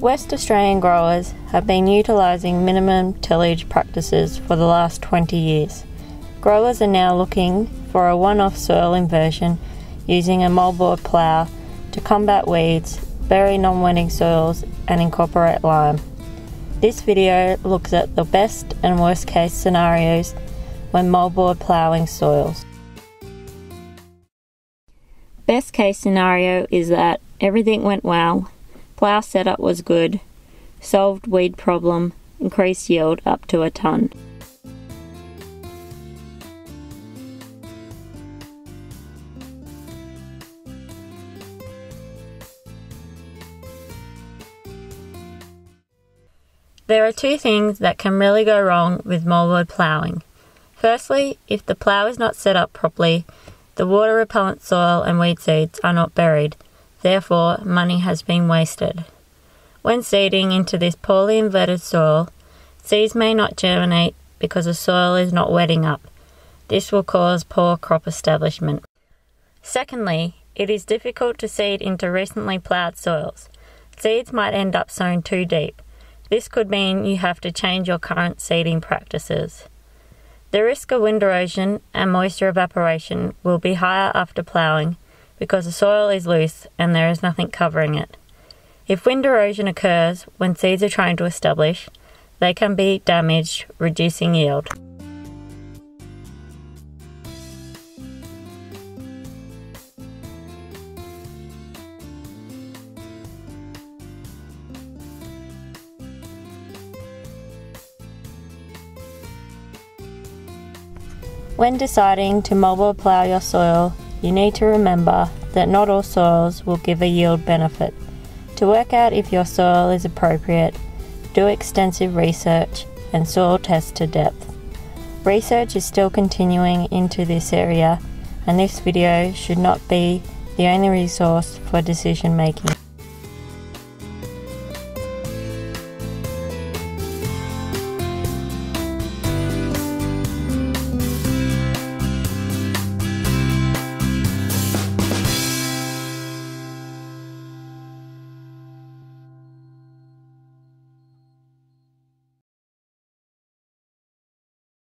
West Australian growers have been utilising minimum tillage practices for the last 20 years. Growers are now looking for a one-off soil inversion using a mouldboard plough to combat weeds, bury non-wetting soils and incorporate lime. This video looks at the best and worst case scenarios when mouldboard ploughing soils. Best case scenario is that everything went well, plough setup was good, solved weed problem, increased yield up to a tonne. There are two things that can really go wrong with mouldboard ploughing. Firstly, if the plough is not set up properly, the water repellent soil and weed seeds are not buried, therefore money has been wasted. When seeding into this poorly inverted soil, seeds may not germinate because the soil is not wetting up. This will cause poor crop establishment. Secondly, it is difficult to seed into recently ploughed soils. Seeds might end up sown too deep. This could mean you have to change your current seeding practices. The risk of wind erosion and moisture evaporation will be higher after ploughing because the soil is loose and there is nothing covering it. If wind erosion occurs when seeds are trying to establish, they can be damaged, reducing yield. When deciding to mouldboard plough your soil, you need to remember that not all soils will give a yield benefit. To work out if your soil is appropriate, do extensive research and soil test to depth. Research is still continuing into this area, and this video should not be the only resource for decision making.